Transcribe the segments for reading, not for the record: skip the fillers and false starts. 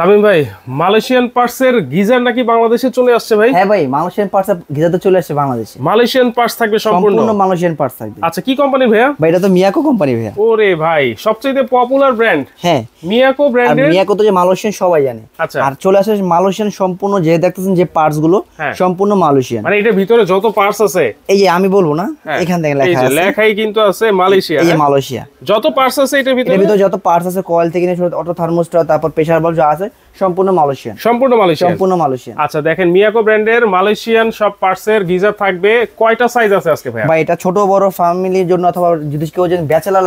তামিম ভাই, Malaysian পার্টসের geyser নাকি বাংলাদেশে চলে আসছে ভাই? হ্যাঁ ভাই, মালয়েশিয়ান পার্টস গিজার তো চলে আসছে বাংলাদেশে। মালয়েশিয়ান পার্টস থাকবে সম্পূর্ণ মালয়েশিয়ান পার্টস থাকবে। আচ্ছা, কি কোম্পানি ভাইয়া? ভাই এটা তো মিয়াকো কোম্পানি ভাইয়া। ওরে ভাই, সবচেয়ে পপুলার ব্র্যান্ড। হ্যাঁ, মিয়াকো ব্র্যান্ডের। মিয়াকো তো যে মালয়েশিয়ান সবাই জানে। আচ্ছা, আর চলে আসে মালয়েশিয়ান সম্পূর্ণ, যে দেখতেছেন যে পার্টস গুলো সম্পূর্ণ মালয়েশিয়ান। মানে এটার ভিতরে যত পার্টস আছে, এই যে আমি বলবো না, এখান থেকে লেখা আছে, লেখাই কিন্তু আছে মালয়েশিয়া। এই যে মালয়েশিয়া যত পার্টস আছে এটার ভিতরে যত পার্টস আছে, কয়েল থেকে নিয়ে অটো থার্মোস্ট্যাট, তারপর প্রেসার বাল্ব যা আছে সম্পূর্ণ মালয়েশিয়ান। সম্পূর্ণ মালয়েশিয়ান। আচ্ছা দেখেন, মিয়াকো ব্র্যান্ডের মালয়েশিয়ান সব পার্টসের গিজার থাকবে। কয়টা সাইজ আছে আজকে ভাই? ভাই এটা ছোট বড় ফ্যামিলির জন্য, অথবা যদি কেউ ব্যাচেলর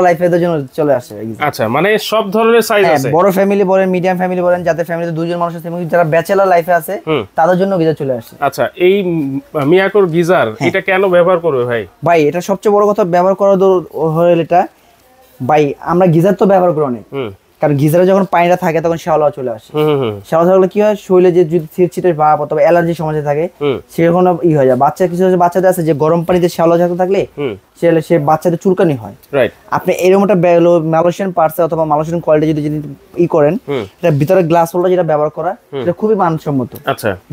লাইফের জন্য চলে আসে। আচ্ছা, মানে সব ধরনের সাইজ আছে। বড় ফ্যামিলি বলেন, মিডিয়াম ফ্যামিলি বলেন, যাদের ফ্যামিলিতে দুজন মানুষ আছে, যারা ব্যাচেলর লাইফে আছে তাদের জন্য গিজার চলে আসে। আচ্ছা, এই মিয়াকোর গিজার এটা কেন ব্যবহার করবে ভাই? ভাই এটা সবচেয়ে বড় কথা, ব্যবহার করার হলো এটা ভাই, আমরা গিজার তো ব্যবহার করি অনেক, কারণ গিজারে যখন পানিটা থাকে তখন শ্যাওলা চলে আসে। শ্যাওলা থাকলে কি হয়, শরীরে যে যদি ছিটছিটের ভাব অথবা অ্যালার্জি সমস্যা থাকে সেরকম হয়ে যায়। বাচ্চাদের আছে যে গরম পানিতে শ্যাওলা থাকলে সে বাচ্চাদের চুলকানি হয়। আপনি এরকম একটা মালয়েশিয়ান পার্টস অথবা মালয়েশিয়ান কোয়ালিটি যদি করেন, এটা ভিতরে গ্লাস হোল্ডার যেটা ব্যবহার করা, এটা খুবই মানসম্মত।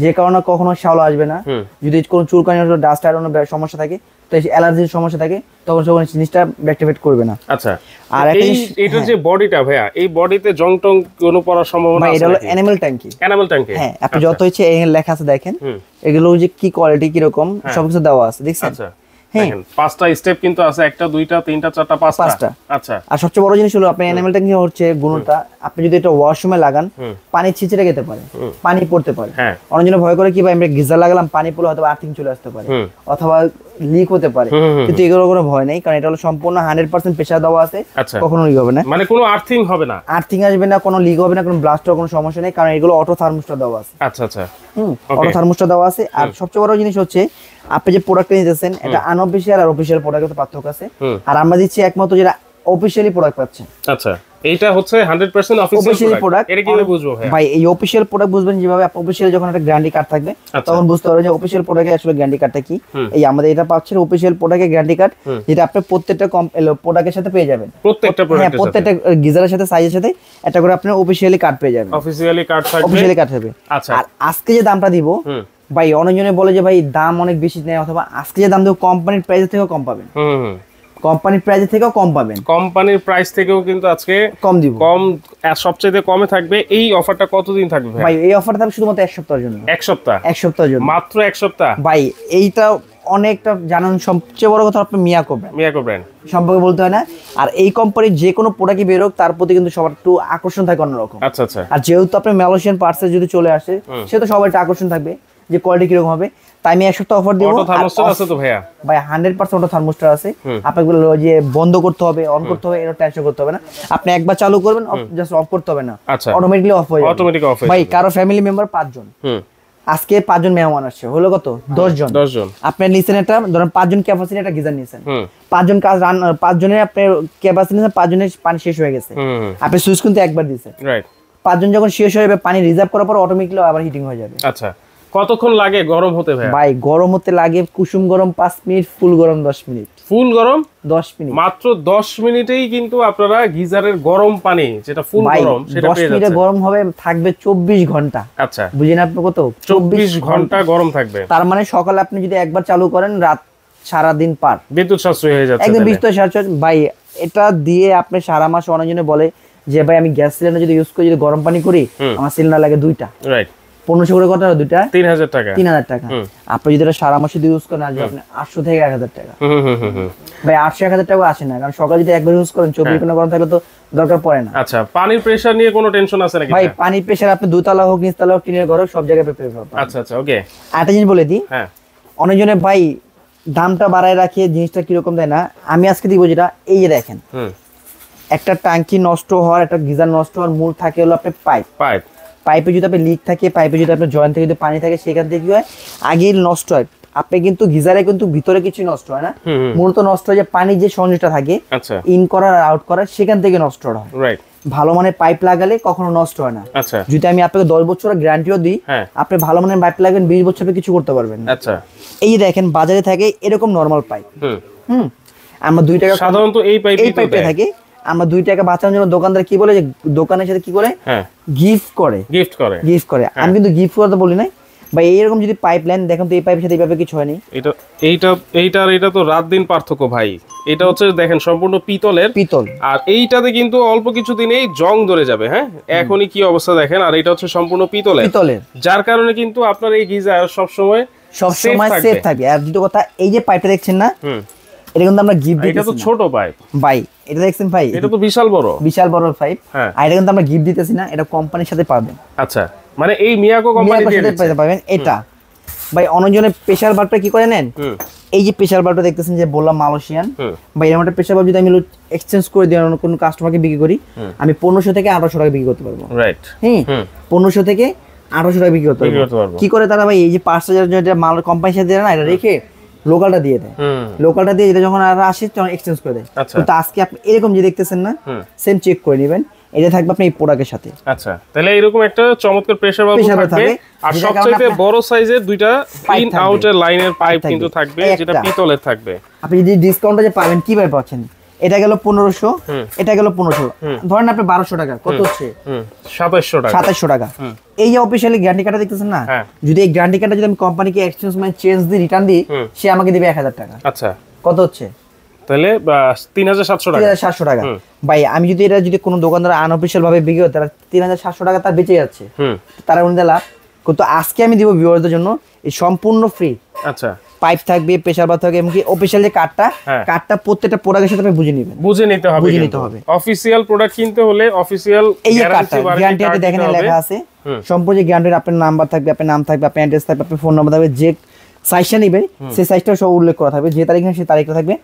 যে কারণে কখনো শ্যাওলা আসবে না। যদি কোনো চুলকানি ডাস্ট আয়রন সমস্যা থাকে, তো অ্যালার্জির সমস্যা থাকে, তখন জিনিসটা অ্যাক্টিভেট করবে না। আচ্ছা, আর এটা যে বডিটা ভাইয়া, এই বডিতে জং টং কোনো পড়ার সম্ভাবনা আছে? এটা হলো অ্যানিমাল ট্যাঙ্কি। হ্যাঁ, আপনি যত ইচ্ছে লেখা আছে দেখেন, এগুলো যে কি কোয়ালিটি কি রকম সবকিছু দেওয়া আছে, দেখছেন? আচ্ছা, দেখেন পাঁচটা স্টেপ কিন্তু আছে, একটা দুইটা তিনটা চারটা পাঁচটা। আচ্ছা, আর সবচেয়ে বড় জিনিস হলো আপনি অ্যানিমাল ট্যাঙ্কি হচ্ছে গুণটা, আপনি যদি এটা ওয়াশরুমে লাগান, পানি ছিটে যেতে পারে, পানি পড়তে পারে। অনেকজন ভয় করে কি ভাই, আমরা গিজার লাগালাম, পানি পড়লে হয়তো আর্থিং চলে আসতে পারে অথবা লিক হতে পারে, কিন্তু এগুলোর কোনো ভয় নেই, কারণ এটা হলো সম্পূর্ণ 100% প্রেসার দেওয়া আছে, কখনো লিক হবে না। মানে কোনো আর্থিং হবে না, আর্থিং আসবে না, কোনো লিক হবে না, কোনো ব্লাস্টের কোনো সমস্যা নেই, কারণ এগুলো অটো থার্মোস্ট্যাট দেওয়া আছে। আচ্ছা আচ্ছা, অটো থার্মোস্ট্যাট দেওয়া আছে। আর সবচেয়ে বড় জিনিস হচ্ছে, আপনি যে প্রোডাক্টটা নিতেছেন, এটা আনঅফিশিয়াল আর অফিশিয়াল প্রোডাক্টের পার্থক্য আছে, আর আমরা দিচ্ছি একমাত্র যেটা অফিশিয়ালি প্রোডাক্ট পাচ্ছেন। আচ্ছা, এইটা হচ্ছে 100% অফিশিয়াল প্রোডাক্ট। এটা কিভাবে বুঝবো ভাই? এই অফিশিয়াল প্রোডাক্ট বুঝবেন যেভাবে, অফিশিয়াল যখন একটা গ্যারান্টি কার্ড থাকবে তখন বুঝতে পারবেন যে অফিশিয়াল প্রোডাক্টের আসলে গ্যারান্টি কার্ডটা কি। এই আমাদের এটা পাচ্ছেন অফিশিয়াল প্রোডাক্টের গ্যারান্টি কার্ড, যেটা আপনি প্রত্যেকটা প্রোডাক্টের সাথে পেয়ে যাবেন। প্রত্যেকটা গিজারের সাথে, সাইজের সাথে একটা করে আপনি অফিশিয়ালি কার্ড পেয়ে যাবেন। অফিশিয়ালি কার্ড থাকবে। আচ্ছা, আর আজকে যে দামটা দিব ভাই, অনেকজনে বলে যে ভাই দাম অনেক বেশি নেয়, অথবা আজকে যে দাম দেব কোম্পানির প্রাইস থেকেও কম পাবেন। কোম্পানির প্রাইস থেকেও কম পাবেন। কোম্পানির প্রাইস থেকেও কিন্তু আজকে কম দিব, সবচেয়ে কমে থাকবে। এই অফারটা কতদিন থাকবে ভাই? এই অফারটা থাকবে শুধুমাত্র এক সপ্তাহের জন্য। এক সপ্তাহের জন্য, মাত্র এক সপ্তাহ। ভাই এইটা অনেকটা জানেন, সবচেয়ে বড় কথা আপনি মিয়াকো ব্র্যান্ড সম্পর্কে বলতে হয় না। আর এই কোম্পানির যে কোনো প্রোডাক্টই বেরোক, তার প্রতি কিন্তু সবার একটু আকর্ষণ থাকে অন্যরকম। আচ্ছা আচ্ছা। আর যেহেতু আপনি মালয়েশিয়ান পার্টসে যদি চলে আসে, সে তো সবার একটা আকর্ষণ থাকবে যে কোয়ালিটি কিরকম হবে। তাই আমি এক সপ্তাহ অফার দিব। অটো থার্মোস্ট্যাট আছে তো ভাইয়া? ভাই 100% অটো থার্মোস্ট্যাট আছে। আপনাকে যে বন্ধ করতে হবে, অন করতে হবে, এটা টেনশন করতে হবে না। আপনি একবার চালু করবেন, জাস্ট অফ করতে হবে না, অটোমেটিক্যালি অফ হয়ে যাবে। ভাই কারো ফ্যামিলি মেম্বার 5 জন, আজকে 5 জন মেহমান আসছে, হলো কত? 10 জন। আপনি নিছেন এটা, ধরেন 5 জন ক্যাপাসিটি একটা গিজার নিছেন, 5 জন 5 জনের আপনি ক্যাপাসিটি নিছেন, 5 জনের পানি শেষ হয়ে গেছে, আপনি সুইচ কিন্তু একবার দিয়েছেন। 5 জন যখন শেষ হয়ে যাবে, পানি রিজার্ভ করার পর অটোমেটিক্যালি আবার হিটিং হয়ে যাবে। আচ্ছা, কতক্ষণ লাগে গরম হতে ভাই? ভাই গরম হতে লাগে কুসুম গরম 5 মিনিট, ফুল গরম 10 মিনিট। ফুল গরম 10 মিনিট, মাত্র 10 মিনিটেই কিন্তু আপনারা গিজারের গরম পানি যেটা ফুল গরম সেটা পেয়ে যাচ্ছেন। 10 মিনিটে গরম হবে, থাকবে 24 ঘন্টা। আচ্ছা, বুঝেন আপনি কত? 24 ঘন্টা গরম থাকবে। তার মানে সকালে আপনি যদি একবার চালু করেন, রাত সারা দিন পার বিদ্যুৎ সাশ্রয় হয়ে যাচ্ছে। একদম বিদ্যুৎ সাশ্রয়। ভাই এটা দিয়ে আপনি সারা মাস, অনেকজনে বলে যে ভাই আমি গ্যাস সিলিন্ডার যদি ইউজ করি, যদি গরম পানি করি, আমার সিলিন্ডার লাগে 2টা। রাইট, 1500 করে কত? 2টা 3000 টাকা। 3000 টাকা। আপনি যদি এটা সারা মাসে ইউজ করেন, আসবে আপনি 800 থেকে 1000 টাকা। ভাই 800 1000 টাকা আসে না, কারণ সকালে যদি একবার ইউজ করেন, 24 ঘন্টা গরম থাকলে তো দরকার পড়ে না। আচ্ছা, পানির প্রেসার নিয়ে কোনো টেনশন আছে নাকি? ভাই পানির প্রেসার আপনি 2 তলা হোক, নিচতলা হোক, টিনের ঘর হোক, সব জায়গায় পেয়ে পাবেন। আচ্ছা আচ্ছা, ওকে। একটা জিনিস বলে দিই, অনেকজনে ভাই দামটা বাড়ায় রাখে, জিনিসটা কিরকম দেয় না। আমি আজকে দিব যেটা, এই যে দেখেন, একটা ট্যাঙ্কি নষ্ট হওয়ার, একটা গিজার নষ্ট হওয়ার মূল থাকে হলো আপনার পাইপে যদি আপনার লিক থাকে, পাইপে যদি আপনার জয়েন্ট থেকে যদি পানি থাকে, সেখান থেকে কি হয়, আগে নষ্ট হয়। আপনি কিন্তু গিজারে কিন্তু ভিতরে কিছু নষ্ট হয় না, মূলত নষ্ট হয় যে পানি যে সংযোগটা থাকে ইন করার আর আউট করার, সেখান থেকে নষ্ট হয়। ভালো মানের পাইপ লাগালে কখনো নষ্ট হয় না। যদি আমি আপনাকে 10 বছরের গ্যারান্টিও দিই, আপনি ভালো মানের পাইপ লাগাবেন, 20 বছরে কিছু করতে পারবেন না। এই দেখেন বাজারে থাকে এরকম নরমাল পাইপ, আমরা 2 টাকা সাধারণত এই পাইপে থাকে, আমরা 2 টাকা বাঁচানোর জন্য দোকানদার কি বলে, যে দোকানের সাথে কি করে, হ্যাঁ গিফট করে। গিফট করে। আমি কিন্তু গিফট করতে বলি নাই ভাই। এইরকম যদি পাইপলাইন দেখেন তো, এই পাইপের সাথে এইভাবে কিছু হয়নি। এইটা তো রাত দিন পার্থক্য ভাই। এটা হচ্ছে দেখেন সম্পূর্ণ পিতল, আর এইটাতে কিন্তু অল্প কিছু দিনেই জং ধরে যাবে। হ্যাঁ, এখনই কি অবস্থা দেখেন। আর এটা হচ্ছে সম্পূর্ণ পিতলের, যার কারণে কিন্তু আপনার এই গিজার সবসময় সেফ থাকবে। আর দুটো কথা, এই যে পাইপটা দেখছেন না, এটা কিন্তু আমরা গিফট দিতেছি। এটা তো ছোট পাইপ ভাই, এটা দেখছেন ভাই, এটা তো বিশাল বড় পাইপ। আর এটা কিন্তু আমরা গিফট দিতেছি না, এটা কোম্পানির সাথে পাবেন। আচ্ছা, মানে এই মিয়াকো কোম্পানি দিয়ে দিচ্ছে পাবেন এটা। ভাই অনেকজনের প্রেসার বাল্বটা কি করে নেন, এই যে প্রেসার বাল্বটা দেখতেছেন যে বললাম মালয়েশিয়ান, ভাই এরকম একটা প্রেসার বাল্ব যদি আমি এক্সচেঞ্জ করে দিই অন্য কোনো কাস্টমারকে বিক্রি করি, আমি 1500 থেকে 1800 টাকা বিক্রি করতে পারবো। রাইট, হ্যাঁ 1500 থেকে 1800 টাকা বিক্রি করতে পারবো। কি করে তারা ভাই, এই যে 5000 যেটা মাল কোম্পানির সাথে দেয় না, এটা রেখে লোকালটা দিয়ে দেয়। লোকালটা দিয়ে যেটা যখন আর আসে তখন এক্সচেঞ্জ করে দেয়। কিন্তু আজকে আপনি এরকম যে দেখতেছেন না, সেম চেক করে নেবেন, এটা থাকবে আপনার এই প্রোডাক্টের সাথে। আচ্ছা, তাহলে এরকম একটা চমৎকার প্রেসার বাল্ব থাকবে। আর সবচেয়ে বড় সাইজের দুইটা ইন আউটের লাইনের পাইপ কিন্তু থাকবে, যেটা পিতলের থাকবে। আপনি যদি ডিসকাউন্টটা যে পাবেন কিভাবে পাচ্ছেন, এটা গেল 1500, এটা গেল 1500, ধরেন আপনি 1200 টাকা, কত হচ্ছে 2700 টাকা। এই যে অফিশিয়ালি গ্যারান্টি কার্ডটা দেখতেছেন না, যদি এই গ্যারান্টি কার্ডটা যদি আমি কোম্পানিকে এক্সচেঞ্জ মানে চেঞ্জ দিই, রিটার্ন দিই, সে আমাকে দিবে 1000 টাকা। আচ্ছা, কত হচ্ছে তাহলে 3700 টাকা। ভাই আমি যদি এটা যদি কোনো দোকানদার আনঅফিশিয়াল ভাবে বিক্রি করে, তারা 3700 টাকা তার বেঁচে যাচ্ছে, তারা উনি লাভ। কিন্তু আজকে আমি দিব ভিউয়ারদের জন্য এই সম্পূর্ণ ফ্রি। আচ্ছা, পাইপ থাকবে, প্রেসার বাল্ব থাকবে, এমনকি অফিশিয়াল যে কার্ডটা প্রত্যেকটা প্রোডাক্টের সাথে আপনি বুঝে নিতে হবে। অফিশিয়াল প্রোডাক্ট কিনতে হলে অফিশিয়াল এই গ্যারান্টিতে দেখেন লেখা আছে, সম্পূর্ণ যে গ্যারান্টির আপনার নাম্বার থাকবে, আপনার নাম থাকবে, আপনার অ্যাড্রেস থাকবে, আপনার ফোন নাম্বার থাকবে, যে সাইজটা নেবেন সেই সাইজটা সব উল্লেখ করা থাকবে, যে তারিখ সেই তারিখটা থাকবে।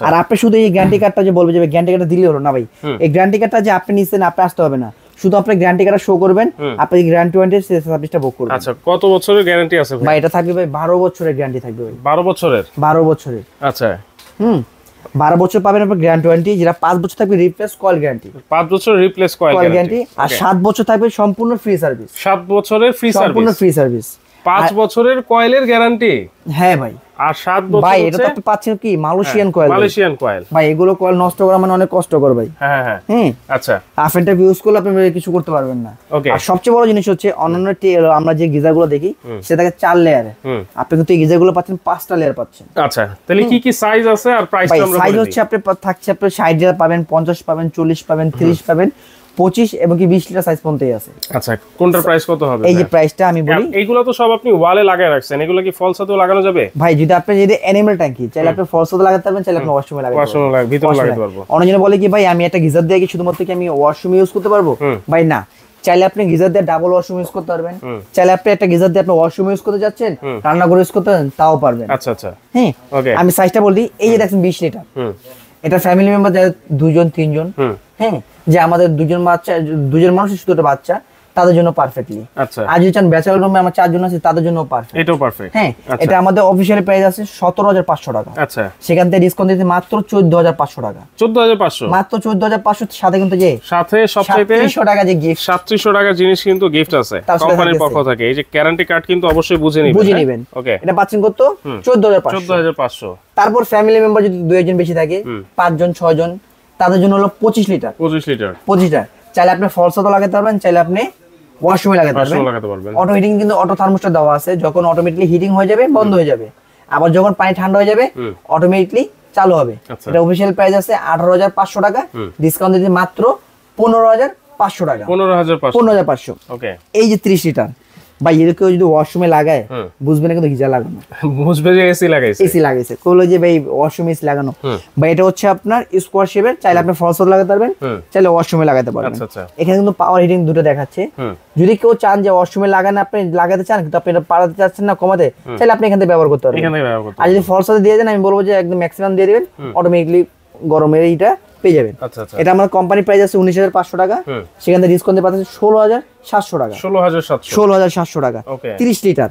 আর আপনি শুধু এই গ্যারান্টি কার্ডটা যে বলবে যে গ্যারান্টি কার্ডটা দিলে হলো না ভাই, এই গ্যারান্টি কার্ডটা যে আপনি নিচ্ছেন আপনি আসতে হবে না, শুধু আপনি গ্যারান্টি কার্ডটা শো করবেন, আপনি গ্যারান্টি ওয়ারেন্টি সার্ভিসটা বুক করবেন। আচ্ছা, কত বছরের গ্যারান্টি আছে ভাই? এটা থাকবে ভাই 12 বছরের গ্যারান্টি থাকবে ভাই। 12 বছরের? 12 বছরের। আচ্ছা, 12 বছর পাবেন আপনি গ্যারান্টি ওয়ারেন্টি, যেটা 5 বছর থাকবে রিপ্লেস কয়েল গ্যারান্টি, 5 বছর রিপ্লেস কয়েল গ্যারান্টি, আর 7 বছর থাকবে সম্পূর্ণ ফ্রি সার্ভিস। 7 বছরের ফ্রি সার্ভিস, সম্পূর্ণ ফ্রি সার্ভিস। 5 বছরের কয়েলের গ্যারান্টি। হ্যাঁ ভাই, আর 7 বছর ভাই এটা তো আপনি পাচ্ছেন কি মালয়েশিয়ান কয়েল। ভাই এগুলো কয়েল নষ্ট করা মানে অনেক কষ্টকর ভাই। হ্যাঁ। আচ্ছা, আফেনটা ইউজ করলে আপনি কিছু করতে পারবেন না। আর সবচেয়ে বড় জিনিস হচ্ছে অন্যান্য আমরা যে গিজারগুলো দেখি সেটাকে 4 লেয়ারে, আপনি কিন্তু এই গিজারগুলো পাচ্ছেন 5টা লেয়ার পাচ্ছেন। আচ্ছা, তাহলে কি কি সাইজ আছে আর প্রাইসটা আমরা বলে দিই। সাইজ হচ্ছে আপনি থাকছে আপনি 60 পাবেন, 50 পাবেন, 40 পাবেন, 30 পাবেন, 25 এবং কি 20 লিটার সাইজ পর্যন্তই আছে। আচ্ছা, কোনটার প্রাইস কত হবে? এই যে প্রাইসটা আমি বলি, এইগুলো তো সব আপনি ওয়ালে লাগায় রাখছেন, এগুলো কি ফলস সাথেও লাগানো যাবে? ভাই যদি আপনি অ্যানিমাল ট্যাঙ্কি চাইলে আপনি ফলস সাথে লাগাতে পারবেন, চাইলে আপনি ওয়াশরুমে ভিতরে লাগাতে পারবো। অনেকজন বলে কি ভাই আমি একটা গিজার দিয়ে কি শুধুমাত্র কি আমি ওয়াশরুমে ইউজ করতে পারবো? ভাই না, চাইলে আপনি গিজার দিয়ে ডাবল ওয়াশরুম ইউজ করতে পারবেন, চাইলে আপনি একটা গিজার দিয়ে আপনি ওয়াশরুম ইউজ করতে যাচ্ছেন, রান্নাঘর ইউজ করতে তাও পারবেন। আচ্ছা, হ্যাঁ ওকে, আমি সাইজটা বলি, এই যে দেখেন 20 লিটার, এটা ফ্যামিলি মেম্বার যারা 2 জন 3 জন, হ্যাঁ যে আমাদের 2জন মানুষ শুধু একটা বাচ্চা, তাদের জন্য পারফেক্টলি। আচ্ছা, আর যদি চান ব্যাচেলর রুমে আমার 4 জন আছে তাদের জন্য পারফেক্ট, এটাও পারফেক্ট। হ্যাঁ, এটা আমাদের অফিশিয়াল প্রাইস আছে 17500 টাকা। আচ্ছা, সেখান থেকে ডিসকাউন্ট দিতে মাত্র 14500 টাকা। 14500 মাত্র 14500, সাথে কিন্তু যে সাথে সবচেয়ে 300 টাকা যে গিফট, 3700 টাকার জিনিস কিন্তু গিফট আছে কোম্পানির পক্ষ থেকে। এই যে গ্যারান্টি কার্ড কিন্তু অবশ্যই বুঝে নেবেন। ওকে, এটা পাচ্ছেন কত? 14500। তারপর ফ্যামিলি মেম্বার যদি 2 জন বেশি থাকে, 5 জন 6 জন, তাদের জন্য হলো 25 লিটার। 25 লিটার চাইলে আপনি ফলস তো লাগাতে পারবেন, চাইলে আপনি ওয়াশরুমে লাগাতে পারবেন। অটো হিটিং কিন্তু অটো থার্মোস্ট্যাট দেওয়া আছে, যখন অটোমেটিক্যালি হিটিং হয়ে যাবে বন্ধ হয়ে যাবে, আবার যখন পানি ঠান্ডা হয়ে যাবে অটোমেটিক্যালি চালু হবে। এটা অফিশিয়াল প্রাইস আছে 18500 টাকা, ডিসকাউন্ট দিতে মাত্র 15500 টাকা। 15500। ওকে, এই যে 30 লিটার ভাই এরকম যদি ওয়াশরুমে লাগায় বুঝবে না কিন্তু গিজার লাগানো, বুঝবে যে এসি লাগাইছে কইলো যে ভাই ওয়াশরুমে এসি লাগানো। ভাই এটা হচ্ছে আপনার স্কোয়ার শেপের, চাইলে আপনি ফলস লাগাতে পারবেন, চাইলে ওয়াশরুমে লাগাতে পারবেন। এখানে কিন্তু পাওয়ার হিটিং দুটো দেখাচ্ছে, যদি কেউ চান যে ওয়াশরুমে লাগান আপনি লাগাতে চান কিন্তু আপনি এটা পাড়াতে চাচ্ছেন না কমাতে, চাইলে আপনি এখান থেকে ব্যবহার করতে পারবেন। আর যদি ফলস দিয়ে দেন আমি বলবো যে একদম ম্যাক্সিমাম দিয়ে দিবেন, অটোমেটিক্যালি গরমের এইটা পেয়ে যাবেন। এটা আমার কোম্পানি প্রাইস আছে 19500 টাকা, সেখান থেকে ডিসকাউন্ট দিয়ে পাচ্ছেন 16700 টাকা। 16700 টাকা। 30 লিটার।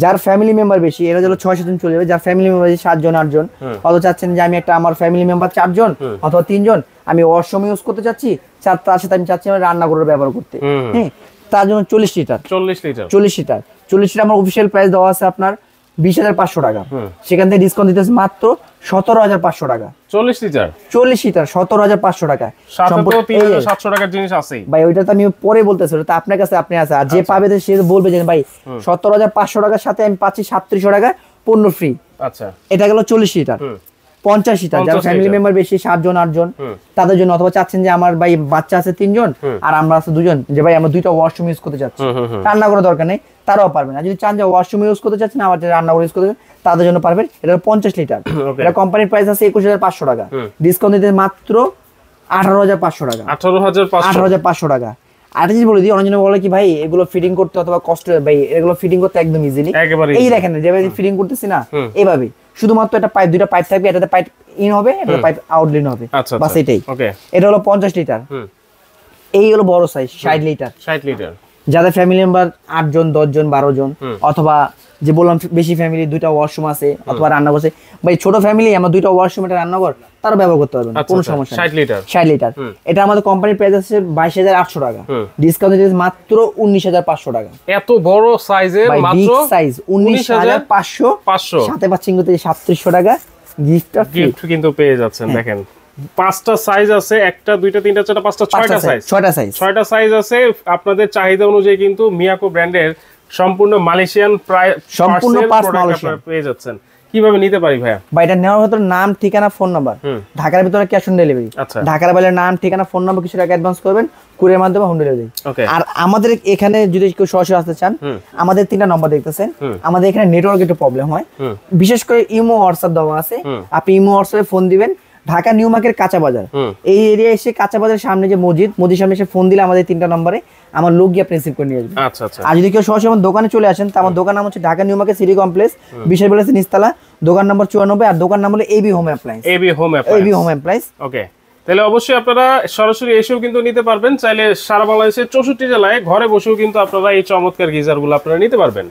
যার ফ্যামিলি মেম্বার বেশি, এরা হলো 6-7 জন চলে যাবে। যার ফ্যামিলি মেম্বার বেশি 7 জন 8 জন, অথবা চাচ্ছেন যে আমি একটা আমার ফ্যামিলি মেম্বার 4 জন অথবা 3 জন, আমি ওয়াশরুম ইউজ করতে চাচ্ছি, তার সাথে আমি চাচ্ছি আমি রান্নাঘরের ব্যবহার করতে, হ্যাঁ তার জন্য 40 লিটার। 40 লিটার আমার অফিশিয়াল প্রাইস দেওয়া আছে আপনার 20,500 টাকা, সেখান থেকে ডিসকাউন্ট দিতেছে মাত্র 17,500 টাকা। 40 লিটার 17,500 টাকা। সাথে তো 3,700 টাকার জিনিস আছেই ভাই, ওইটা তো আমি পরে বলতেছি, ওটা আপনার কাছে আপনি আছে, আর যে পাবে সে বলবে যে ভাই 17,500 টাকার সাথে আমি পাচ্ছি 3700 টাকা পণ্য ফ্রি। আচ্ছা, এটা গেল 40 লিটার। 50 লিটার যারা ফ্যামিলি মেম্বার বেশি 7 জন 8 জন তাদের জন্য, অথবা চাচ্ছেন যে আমার ভাই বাচ্চা আছে 3 জন আর আমরা আছে 2 জন, যে ভাই আমরা 2টা ওয়াশরুম ইউজ করতে চাচ্ছি, রান্না করার দরকার নেই, তারাও পারবেন। আর যদি চান যে ওয়াশরুম ইউজ করতে চাচ্ছেন আবার রান্না করে ইউজ করতে তাদের জন্য পারবেন। এটা 50 লিটার। এটা কোম্পানির প্রাইস আছে 21,500 টাকা, ডিসকাউন্ট দিতে মাত্র 18,500 টাকা। 18,500 টাকা। আর জিনিস বলে দিই, অনেকজন বলে কি ভাই এগুলো ফিটিং করতে অথবা কষ্ট, ভাই এগুলো ফিটিং করতে একদম ইজিলি। এই দেখেন যেভাবে ফিটিং করতেছি না, এইভাবে শুধুমাত্র একটা পাইপ, 2টা পাইপ থাকবে, এটাতে পাইপ ইন হবে, এটাতে পাইপ আউট লিন হবে, বাস এটাই। এটা হলো 50 লিটার। এই হলো বড় সাইজ 60 লিটার। 60 লিটার যাদের ফ্যামিলি মেম্বার 8 জন 10 জন 12 জন, অথবা যে বললাম বেশি ফ্যামিলি 2টা ওয়াশরুম আছে অথবা রান্না করছে, ভাই ছোট ফ্যামিলি আমার 2টা ওয়াশরুম এটা রান্নাঘর তারা ব্যবহার করতে পারবেন, কোনো সমস্যা নেই। 60 লিটার 60 লিটার। এটা আমাদের কোম্পানির প্রাইস আছে 22,800 টাকা, ডিসকাউন্ট দিয়েছে মাত্র 19,500 টাকা। এত বড় সাইজের মাত্র বিগ সাইজ 19,500, সাথে পাচ্ছেন কিন্তু 3700 টাকা গিফট কিন্তু পেয়ে যাচ্ছেন। দেখেন 5টা সাইজ আছে, 1টা 2টা 3টা 4টা 5টা 6টা সাইজ, 6টা সাইজ আছে। আপনাদের চাহিদা অনুযায়ী কিন্তু মিয়াকো ব্র্যান্ডের সম্পূর্ণ মালয়েশিয়ান সম্পূর্ণ পার্টস মালয়েশিয়ান পেয়ে যাচ্ছেন। কিভাবে নিতে পারি ভাইয়া? ভাই এটা নেওয়ার ভিতর নাম, ঠিকানা, ফোন নাম্বার, ঢাকার ভিতরে ক্যাশ অন ডেলিভারি। ঢাকার বাইরে নাম, ঠিকানা, ফোন নাম্বার কিছু টাকা অ্যাডভান্স করবেন, কুরিয়ার মাধ্যমে হোম ডেলিভারি। আর আমাদের এখানে যদি কেউ সরাসরি আসতে চান, আমাদের 3টা নম্বর দেখতেছেন। আমাদের এখানে নেটওয়ার্ক একটু প্রবলেম হয়, বিশেষ করে ইমো হোয়াটসঅ্যাপ দেওয়া আছে, আপনি ইমো হোয়াটসঅ্যাপে ফোন দিবেন। ঢাকা নিউ মার্কেট কাঁচা বাজার, এই এরিয়া এসে কাঁচা বাজারের সামনে যে মসজিদ সামনে এসে ফোন দিলে আমাদের 3টা নম্বরে আমার লোক গিয়ে আপনি রিসিভ করে নিয়ে আসবেন। আর যদি কেউ সরাসরি আমার দোকানে চলে আসেন, তো আমার দোকান নাম হচ্ছে Dhaka new market city complex, বিশেষ প্যালেস নিচতলা, দোকান নম্বর 94, আর দোকান নাম হলো এবি হোম অ্যাপ্লায়েন্স। ওকে, তাহলে অবশ্যই আপনারা সরাসরি এসেও কিন্তু নিতে পারবেন। চাইলে সারা বাংলাদেশের 64 জেলায় ঘরে বসেও কিন্তু আপনারা এই চমৎকার গিজারগুলো আপনারা নিতে পারবেন।